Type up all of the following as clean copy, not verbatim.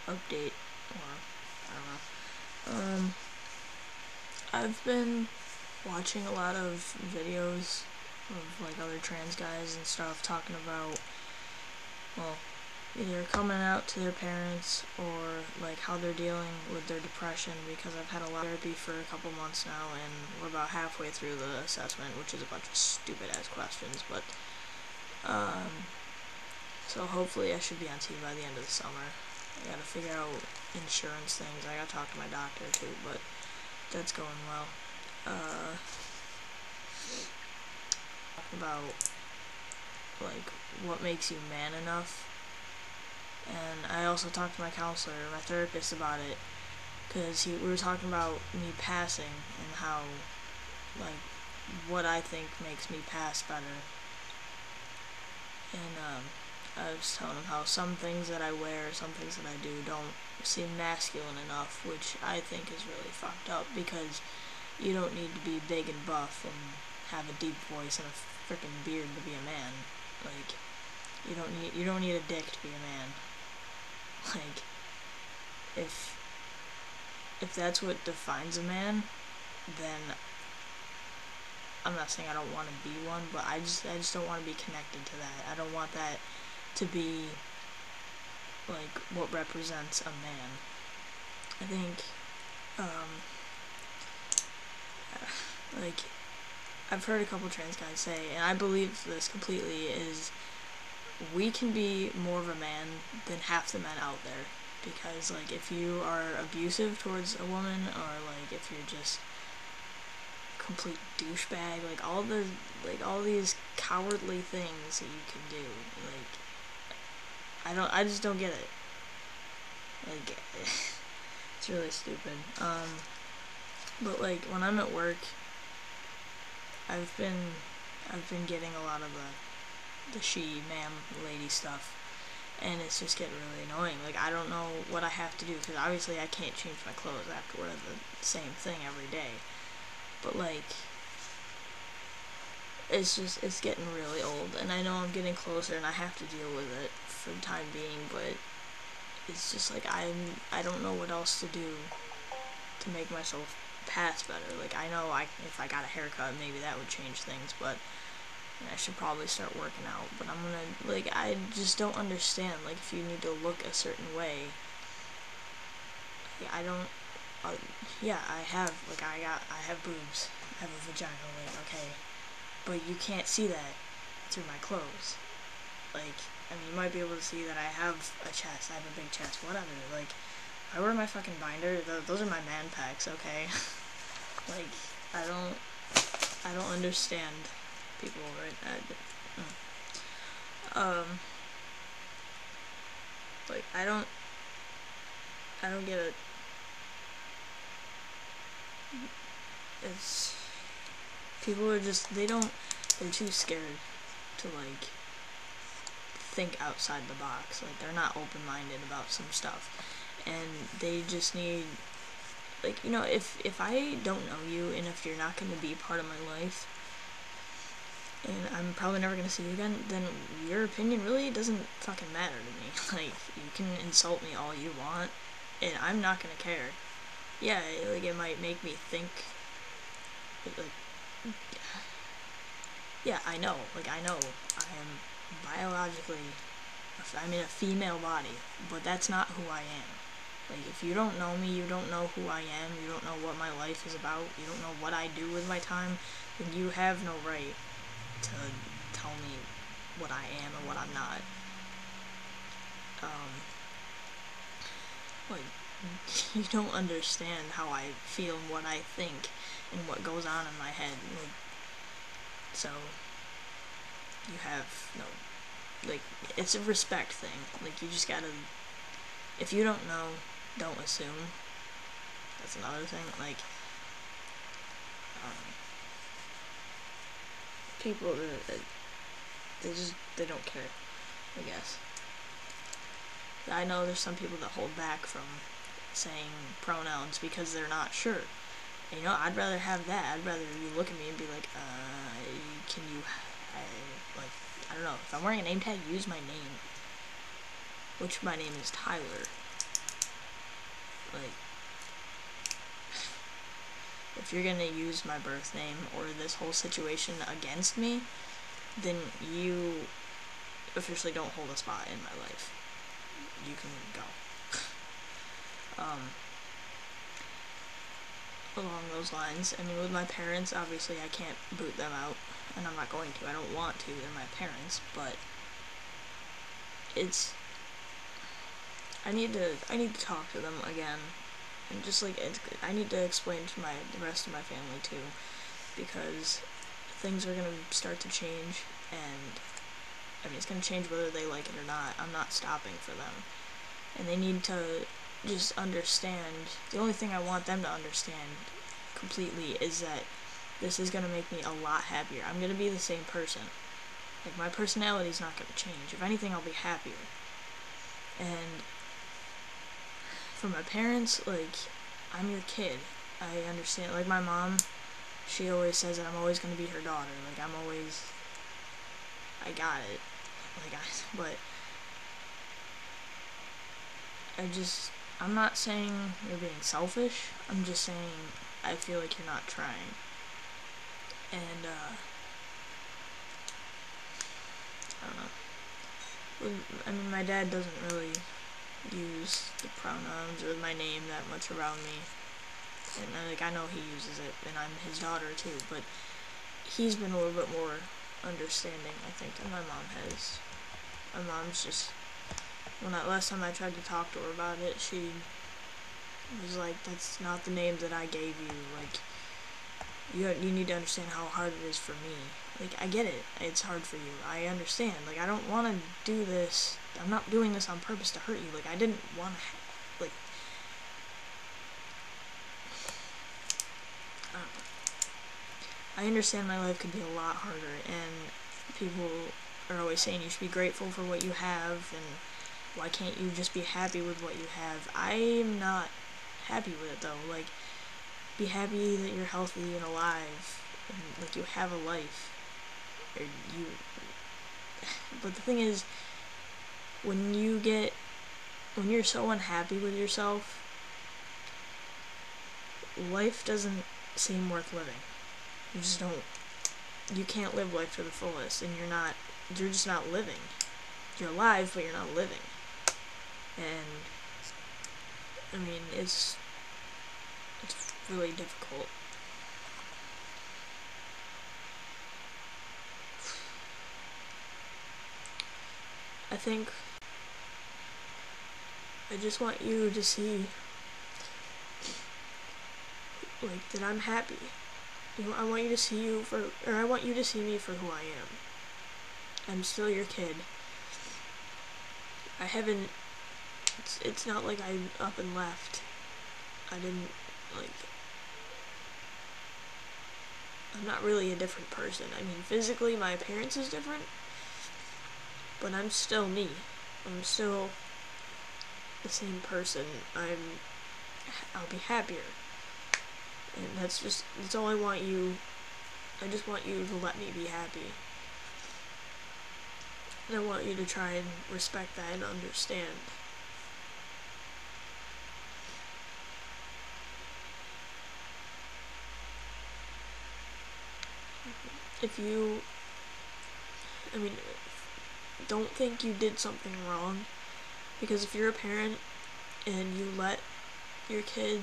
update, or I don't know. I've been watching a lot of videos of like other trans guys and stuff talking about, well, either coming out to their parents or like how they're dealing with their depression, because I've had a lot of therapy for a couple months now and we're about halfway through the assessment, which is a bunch of stupid ass questions, but so hopefully I should be on TV by the end of the summer. I gotta figure out insurance things. I gotta talk to my doctor too, but that's going well. About like what makes you man enough, and I also talked to my counselor, my therapist, about it, because we were talking about me passing and how, like, what I think makes me pass better, and I was telling him how some things that I wear, some things that I do don't seem masculine enough, which I think is really fucked up, because you don't need to be big and buff and have a deep voice and a freaking beard to be a man. Like, you don't need a dick to be a man. Like, if that's what defines a man, then I'm not saying I don't want to be one, but I just don't want to be connected to that. I don't want that to be like what represents a man. I think like I've heard a couple trans guys say, and I believe this completely, is we can be more of a man than half the men out there, because like if you are abusive towards a woman, or like if you're just complete douchebag, like all these cowardly things that you can do, like I just don't get it. Like it's really stupid. But like when I'm at work, I've been getting a lot of the she, ma'am, lady stuff, and it's just getting really annoying. Like, I don't know what I have to do, because obviously I can't change my clothes. I have to wear the same thing every day. But like, it's getting really old, and I know I'm getting closer, and I have to deal with it for the time being, but it's just like I don't know what else to do to make myself pass better. Like, I know if I got a haircut, maybe that would change things, but I should probably start working out. But I'm gonna, like, I just don't understand, like, if you need to look a certain way. I don't, yeah, I have boobs, I have a vagina, like, okay, but you can't see that through my clothes. Like, I mean, you might be able to see that I have a chest, I have a big chest, whatever. Like, I wear my fucking binder, those are my man packs, okay? Like, I don't understand people, right? Like, I don't get it. It's, people are just, they're too scared to, like, think outside the box. Like, they're not open-minded about some stuff, and they just need, like, you know, if I don't know you, and if you're not going to be part of my life, and I'm probably never going to see you again, then your opinion really doesn't fucking matter to me. Like, you can insult me all you want, and I'm not going to care. Yeah, like, it might make me think, like, yeah, I know, I am biologically, I'm in a female body, but that's not who I am. Like, if you don't know me, you don't know who I am, you don't know what my life is about, you don't know what I do with my time, then you have no right to tell me what I am and what I'm not. Like, you don't understand how I feel and what I think and what goes on in my head. Like, so, you have no, like, it's a respect thing. Like, you just gotta, if you don't know, don't assume. That's another thing. Like, people, they don't care, I guess. I know there's some people that hold back from saying pronouns because they're not sure. And, you know, I'd rather have that. I'd rather you look at me and be like, can you, I don't know, if I'm wearing a name tag, use my name. Which my name is Tyler. like, if you're gonna use my birth name or this whole situation against me, then you officially don't hold a spot in my life. You can go. Along those lines, I mean, with my parents, obviously I can't boot them out, and I'm not going to. I don't want to. They're my parents, but it's, I need to talk to them again, and just like I need to explain to the rest of my family too, because things are gonna start to change, and I mean, it's gonna change whether they like it or not. I'm not stopping for them, and they need to just understand. The only thing I want them to understand completely is that this is gonna make me a lot happier. I'm gonna be the same person. Like, my personality's not gonna change. If anything, I'll be happier. And for my parents, like, I'm your kid. I understand. Like, my mom, she always says that I'm always gonna be her daughter. Like, I got it. Like, but I'm not saying you're being selfish. I'm just saying I feel like you're not trying. And, I don't know. I mean, my dad doesn't really use the pronouns or my name that much around me. And, like, I know he uses it, and I'm his daughter, too. But he's been a little bit more understanding, I think, than my mom has. My mom's just, last time I tried to talk to her about it, she was like, that's not the name that I gave you. Like, you need to understand how hard it is for me. Like, I get it. It's hard for you. I understand. Like, I don't want to do this. I'm not doing this on purpose to hurt you. Like, I didn't want to, like, I don't know. I understand my life could be a lot harder, and people are always saying you should be grateful for what you have, and why can't you just be happy with what you have? I'm not happy with it, though. Like, be happy that you're healthy and alive, and, like, you have a life. Or but the thing is, when you're so unhappy with yourself, life doesn't seem worth living. You can't live life to the fullest, and you're just not living. You're alive, but you're not living. And, I mean, it's really difficult. I think I just want you to see, like, that I'm happy. I want you to see I want you to see me for who I am. I'm still your kid. It's not like I up and left. I didn't, like, I'm not really a different person. I mean, physically, my appearance is different, but I'm still me. I'm still the same person. I'll be happier. And that's all I want you. I just want you to let me be happy. And I want you to try and respect that and understand. Don't think you did something wrong, because if you're a parent and you let your kid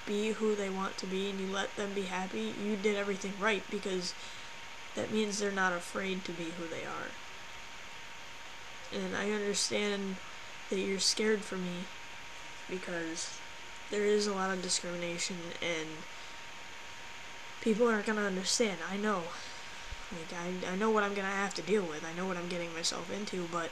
be who they want to be and you let them be happy, you did everything right, because that means they're not afraid to be who they are. And I understand that you're scared for me, because there is a lot of discrimination and people aren't gonna understand. I know. Like, I know what I'm gonna have to deal with. I know what I'm getting myself into, but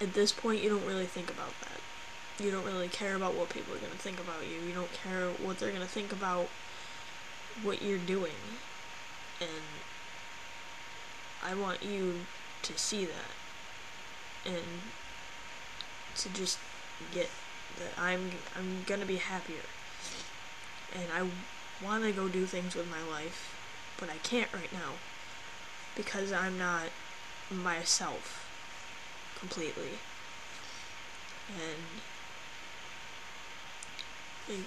at this point you don't really think about that. You don't really care about what people are gonna think about you. You don't care what they're gonna think about what you're doing. And I want you to see that, and to just get that I'm gonna be happier, and I want to go do things with my life, but I can't right now, because I'm not myself completely. And Like,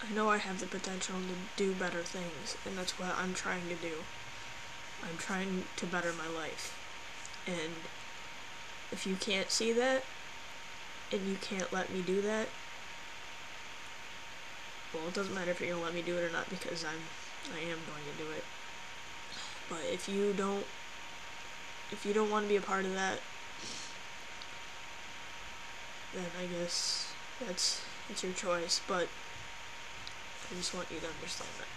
I know I have the potential to do better things, and that's what I'm trying to do. I'm trying to better my life. And if you can't see that, and you can't let me do that, well, it doesn't matter if you're gonna let me do it or not, because I am going to do it. But if you don't want to be a part of that, then I guess it's your choice. But I just want you to understand that.